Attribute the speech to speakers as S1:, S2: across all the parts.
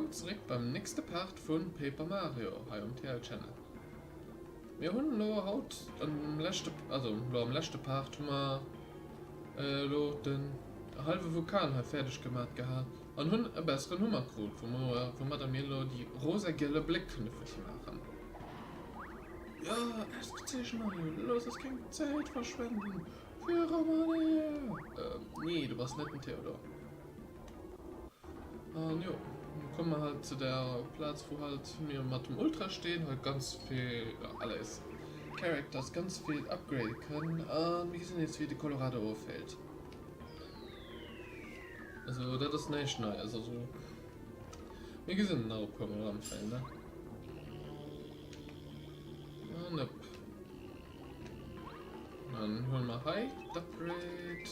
S1: willkommen zurück beim nächsten Part von Paper Mario hier am TL Channel. Wir haben haut am letzten Part haben wir den halben Vulkan fertig gemacht gehabt und haben einen besseren Nummer gekriegt, wo wir dann die rosa-gelbe Blickknöpfe machen. Ja, es geht schon mal. Los, es kann Zeit verschwenden. Für Romania. Nee, du warst nicht ein Theodor. Und ja, dann kommen wir halt zu der Platz, wo halt wir mit dem Ultra stehen, halt ganz viel, ja, alles Characters, ganz viel upgraden können. Und wir sind jetzt wie die Colorado auffällt. Also, das ist nicht neu, also so. Wir sind auch Pokémon am Fall, ne? Ja, ne. Dann holen wir High Upgrade.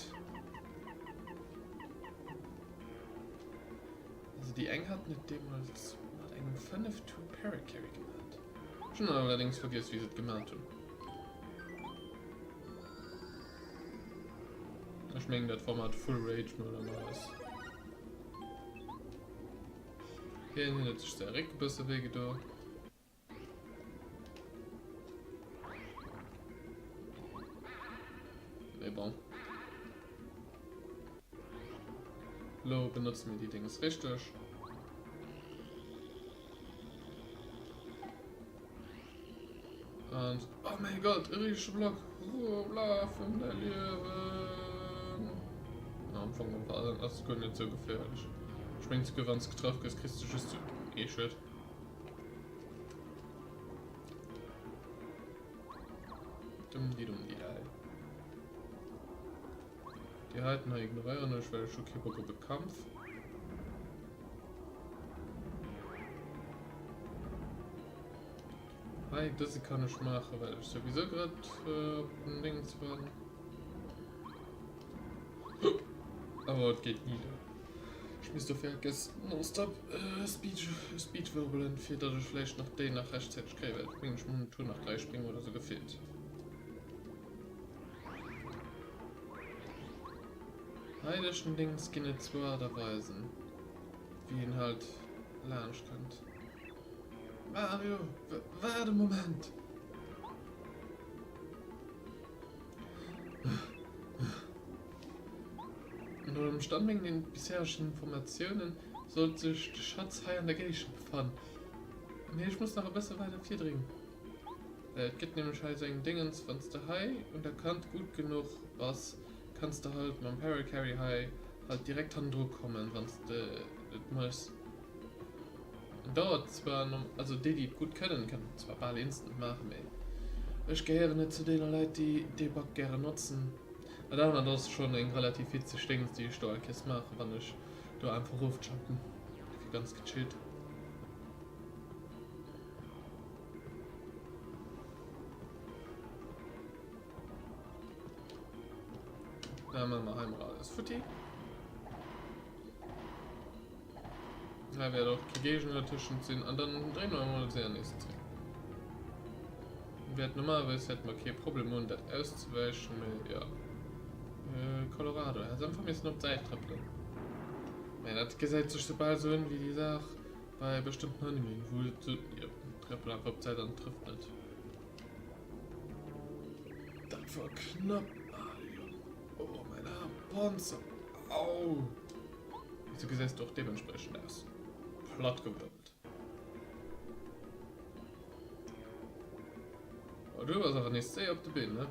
S1: Also die Eng hat mit dem als einen 5-2 Paracarry gemacht. Schon allerdings vergisst, wie sie es gemacht haben. Ich meine, das Format Full Rage nur oder was. Hier hinten ist der Reckbüsse Wege da. Ne, bon. Lo, benutzen wir die Dinge richtig. Und, oh mein Gott, irische Block. Bla, von der Leben. Am Anfang war das gar nicht so gefährlich. Schwingt sich ganz getroffen, das kriegst du just shit. Dumm die. Die halten noch ignorieren, ich werde schon keinen Kampf. Nein, das kann ich machen, weil ich sowieso gerade ein Ding zu werden. Aber es geht nie. Ich muss doch vergessen, nonstop Speed wirbeln, für dass ich vielleicht noch den nach rechtzeitig kriege, weil ich muss Tour nach 3 springen oder so gefehlt. Heidischen Dings gehen zwar da weisen, wie ihn halt lernen könnt. Mario, warte Moment! Und unter dem Stand wegen den bisherigen Informationen sollte sich der Schatz high an der Geisha befinden. Nee, ich muss noch ein bisschen weiter viel dringen. Es gibt nämlich halt so ein Dingens, wenn du high und er kann gut genug was, kannst du halt mit dem Paracarry High halt direkt an Druck kommen, wenn du das musst. Dauert zwar noch, also die gut können, kann zwar bald instant machen, ey. Ich gehöre nicht zu den Leuten, die Debug gerne nutzen. Aber dann das ist schon ein relativ witzig Ding, die ich da als mache, wenn ich da einfach aufjumpen. Ganz gechillt. Dann machen wir einmal alles Futti. Da wäre doch Kigation dazwischen ziehen und dann drehen wir mal sehr nächsten Trick. Normalerweise hätten wir kein Problem, um das auszuweichen, ja. Colorado, also einfach ein bisschen auf Zeit trippeln. Man hat gesagt, sich sobald so wie die Sache bei bestimmten Animen, wo du ja, Trippel einfach auf Zeit dann trifft nicht. Das war knapp. Oh, mein Panzer. Au. Wieso gesagt doch dementsprechend aus. Platt gewirbelt. Aber du warst aber nicht sehr auf der Bühne, ne?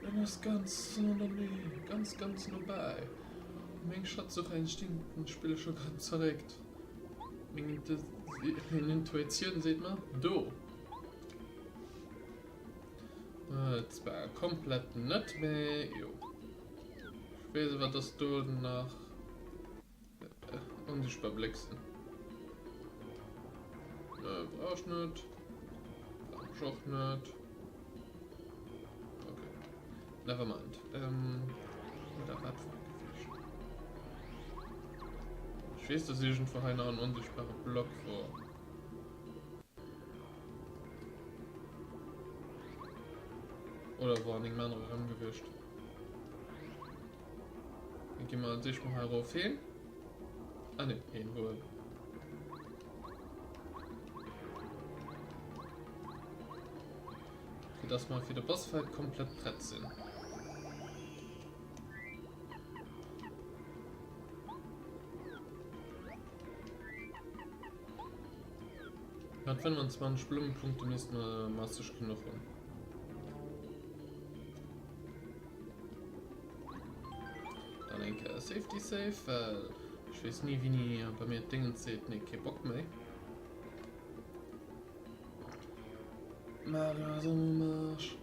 S1: Wenn das ganz ganz dabei. Mein Schatz so ein stinken Spiel schon ganz zerregt. Meine Intuition sieht man. Du. Das war komplett nicht mehr. Jo. Ich weiß, was das du nach unsichtbar blickst. Brauchst nicht. Brauchst auch nicht. Okay. Nevermind. Oder Radfahren gefischt. Ich weiß, dass ich schon vorhin einen unsichtbaren Block vor. Oder war nicht mehr angewischt. Ich gehe mal an sich mal herauf hin. Ah ne, irgendwo. Für das mal für den Bossfight komplett brett sind. Mit 25 Blumenpunkte müssen wir massisch genug haben. Dann denke ich Safety Safe, weil ich weiß nie, wie bei mir Dingen zählt, ne, kein Bock mehr. Mario, so Marsch.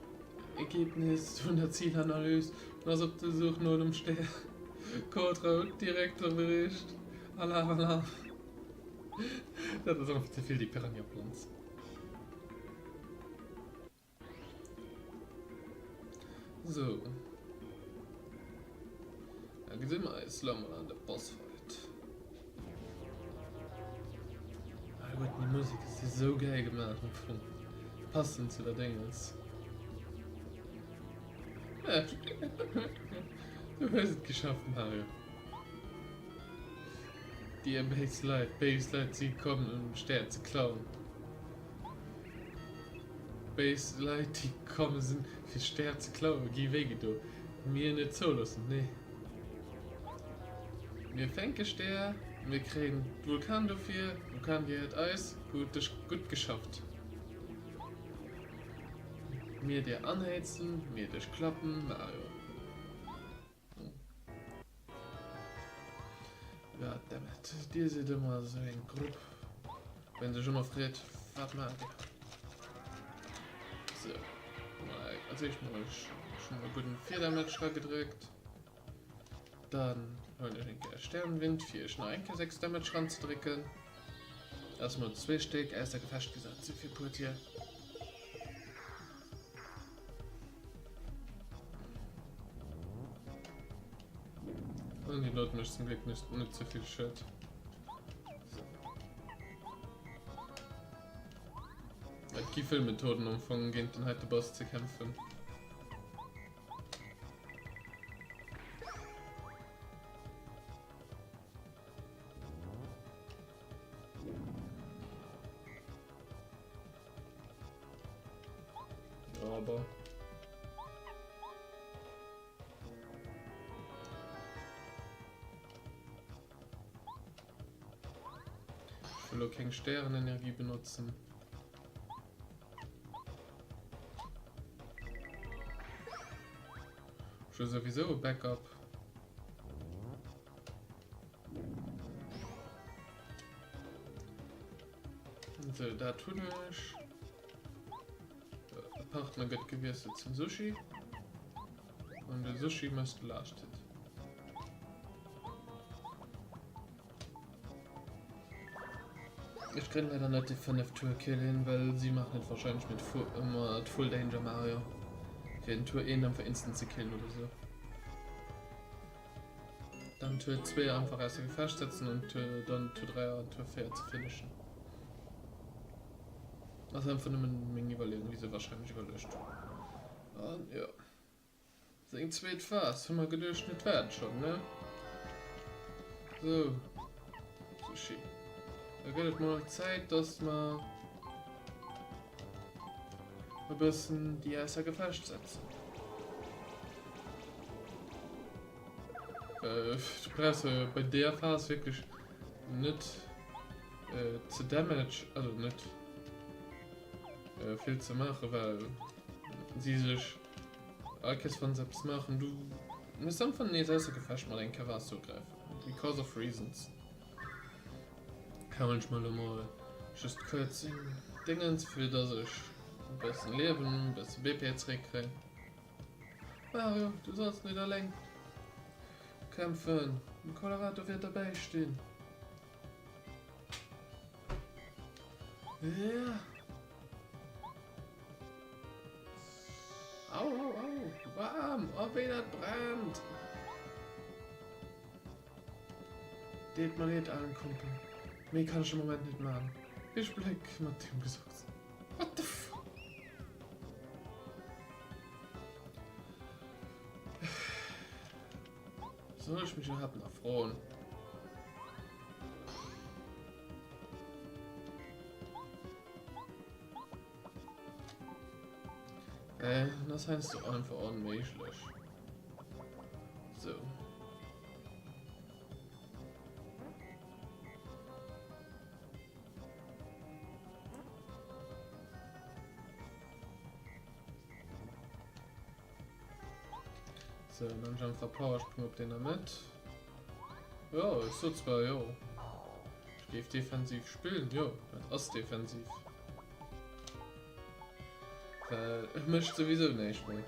S1: Ergebnis von der Zielanalyse. Was ob du suchst nur im Stern. Code direkter Bericht. Alarm, Alarm. Das ist einfach zu viel, die Piranha-Plans. So. Da sind wir jetzt lang an der Bossfight. Ah gut, die Musik ist so geil gemacht. Passend zu der Dingens. Ja. Du hast es geschafft, Mario. Die Basslight, sie kommen, um Sterne zu klauen. Basslight, die kommen, sind für Sterne zu klauen. Geh weg, du. Mir nicht so lassen, nee. Wir fänken Sterne, wir kriegen Vulkan dafür, Vulkan geht Eis, gut geschafft. Mir der anheizen, mir das klappen, Mario. Ja, damit. Die sieht immer so ein Grupp. Wenn sie schon mal friert, warte mal. So. Also ich mal schon mal guten 4 Damage gedrückt. Dann wollte ich den Sternenwind, 4 Schneinke 6 Damage ranzudrücken. Erstmal 2 Stück, erster gefasst gesagt, zu viel Put hier. Und die Leute möchten zum Glück nicht so viel Shit. So. Die Filmmethoden umfangen gegen den halt Boss zu kämpfen. Aber ich will auch keine Sternenenergie benutzen. Ich will sowieso Backup. So, da tut ich. Partner geht gewesen zum Sushi. Und der Sushi müsste lastet. Ich kann leider nicht die 5 Tour killen, weil sie macht nicht wahrscheinlich mit Full Danger Mario. Für den Tour 1 einfach instant zu killen oder so. Dann Tour 2 einfach erst festsetzen und dann Tour 3 und Tour 4 zu finishen. Also einfach nur eine Menge überlegen, wie sie wahrscheinlich überlöscht. Und ja. Sing zweit fast, haben wir gelöscht nicht werden schon, ne? So. Sushi. Da wird mal Zeit, dass man ein bisschen die Eiser gefasst setzen. Du brauchst bei der Phase wirklich nicht zu Damage, also nicht viel zu machen, weil sie sich alles von selbst machen. Du musst einfach nicht Eiser gefasst mal den Cover zugreifen. Because of reasons. Kann manchmal mal just kurz Dingens, für das ich ein bisschen leben, ein bisschen BP zurückkriegen. Mario, du sollst nicht allein kämpfen. Colorado wird dabei stehen. Ja. Au, au, au. Warm. Oh, wie das brennt. Det mal nicht angucken. Mir kann ich im Moment nicht machen. Ich bleib mit dem gesagt. What the f... Soll ich mich überhaupt noch freuen? Das heißt so einfach unmöglich. So. So, dann schon ein Powersprung auf den damit. Ja, ist so zwar, ja. Ich gehe defensiv spielen, ja, das ist defensiv. Weil ich möchte sowieso nicht mehr.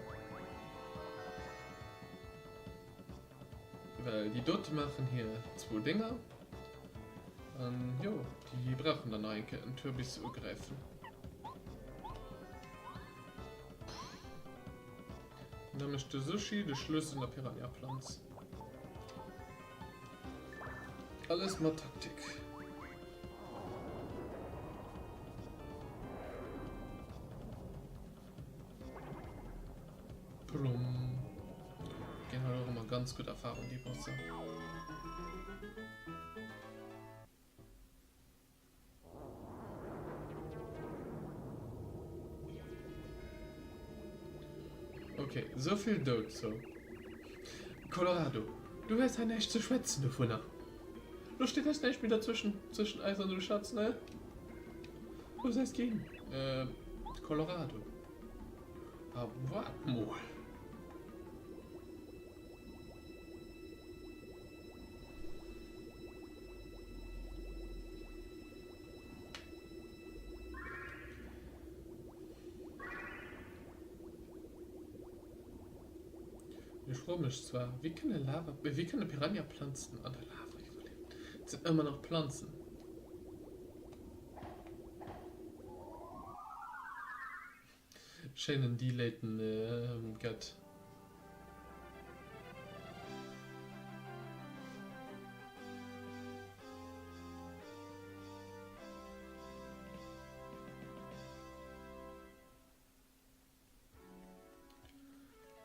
S1: Weil die dort machen hier 2 Dinger. Und jo, die brauchen dann eigentlich ein Tür bis zu greifen. Und dann ist der Sushi der Schlüssel der Piranha-Pflanze. Alles mal Taktik. Plum. Gehen halt auch immer ganz gut Erfahrung, die Bosse. Okay, so viel dazu. Colorado, du hast ja nicht zu schwätzen, du Funner. Du stehst jetzt nicht wieder zwischen Eis und Schatz, ne? Wo soll es gehen? Colorado. Aber warte mal. Ich freue mich zwar, wie können Piranha-Pflanzen an der Lava überleben? Das sind immer noch Pflanzen. Schönen Deleiten Gott.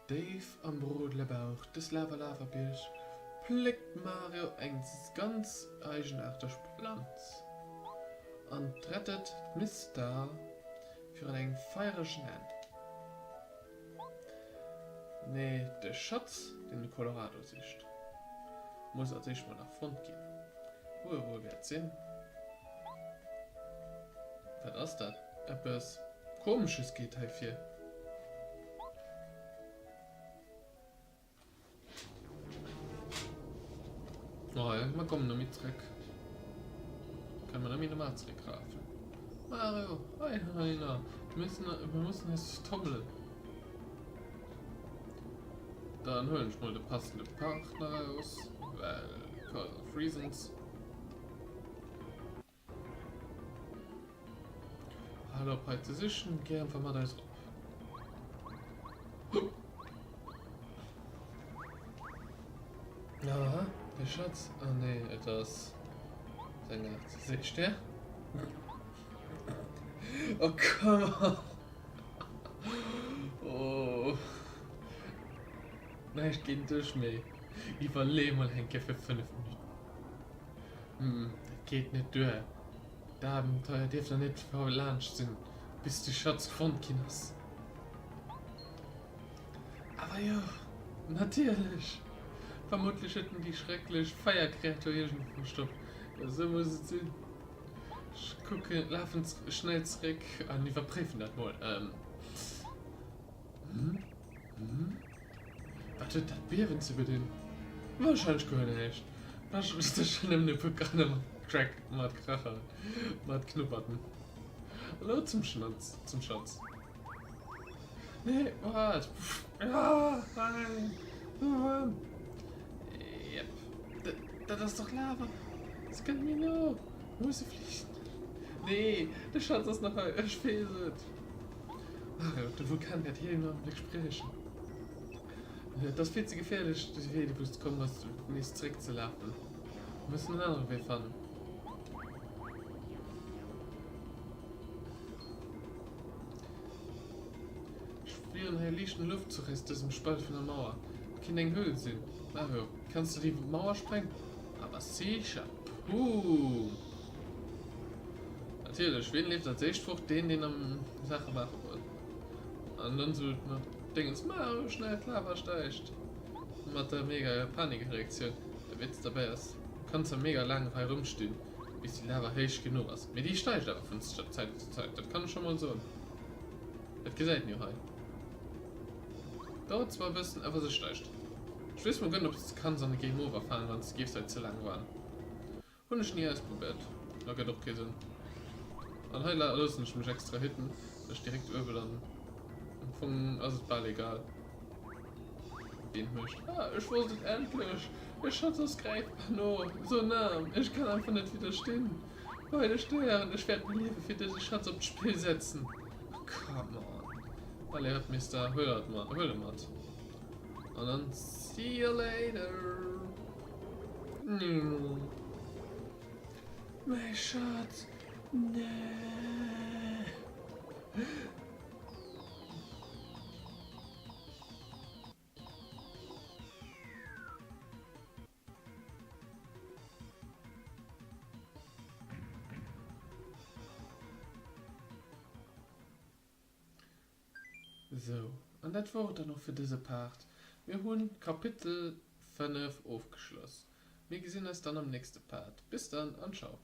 S1: Dave am Brodlebauch des Lava-Lava-Bild pflegt Mario ein ganz eigenartiges Pflanz und rettet Mr. für einen feierischen End. Nee, der Schatz, den Colorado sieht, muss also mal nach vorn gehen. Wo wird sehen? Was ist das? Etwas Komisches geht hier. Oh ja, wir kommen noch mit zurück. Kann man nämlich nochmal zurückgreifen. Mario, Heiner, wir müssen jetzt tummeln. Dann holen wir mal den passenden Partner raus, weil Cause of Reasons. Hallo, Position, geh einfach mal da drauf. Ja, der Schatz. Ah ne, etwas. Seine Sicht, der? Oh, komm on. Oh. Nein, ich geh durch mich. Ich überlebe mal Henke für 5 Minuten. Das geht nicht durch. Das Abenteuer darf doch nicht verlanscht sein, bis die Schatz gefunden hast. Aber ja, natürlich. Vermutlich hätten die schrecklich Feierkreatur hier schon verstopft. So muss es sein. Ich gucke, laufen schnell zurück an die Verprüfen das mal. Was wird das Bier, wenn sie über den? Wahrscheinlich gehört nicht. Wahrscheinlich ist das schon im Programm mit Kracher. Mit Knupperten. Hallo zum Schatz. Nee, warte. Ja, nein. Yep. Das ist doch Lava. Das kann mir nur. Muss sie fliegen. Nee, der Schatz ist noch erspesert. Mario, der Vulkan wird hier noch nicht sprechen. Das ist viel zu gefährlich, dass wir die kommen, was du nicht zurückzulaufen. Wir müssen einen anderen Weg fahren. Spüren herrlichen Luftzug aus diesem Spalt von der Mauer. Kann eine Höhle sehen. Mario, kannst du die Mauer sprengen? Aber sicher. Natürlich, wen lebt als Sechtfrucht? Den am Sache machen wollen. Und dann so noch Dingens, mal schnell klar, was steigt. Und mit der mega Panikreaktion. Der Witz dabei ist, du kannst ja mega lange herumstehen, bis die Lava heiß genug ist. Mir die steigt aber von Zeit zu Zeit, das kann ich schon mal so. Das gesagt nicht halt. Dauert zwar ein bisschen, aber es steigt. Ich weiß mal gar nicht, ob es kann so eine Game Over fahren, wenn es Gift halt zu lang waren. Und ich nie ausprobiert. Da geht doch keinen Sinn. Und heute lasse ich mich extra hitten, dass ich direkt übe dann. Also ist bald egal. Den mischt. Ah, ich wusste es endlich. Ich hatte das Greifpano. So nah. Ich kann einfach nicht widerstehen. Beide Steuern. Ich werde mir Liebe für diese Schatz aufs Spiel setzen. Come on. Weil er hat mich da Höhle macht. Und dann see you later. Mein Schatz. Nee. So, und das war dann noch für diese Part. Wir haben Kapitel 5 aufgeschlossen. Wir sehen uns dann am nächsten Part. Bis dann und ciao.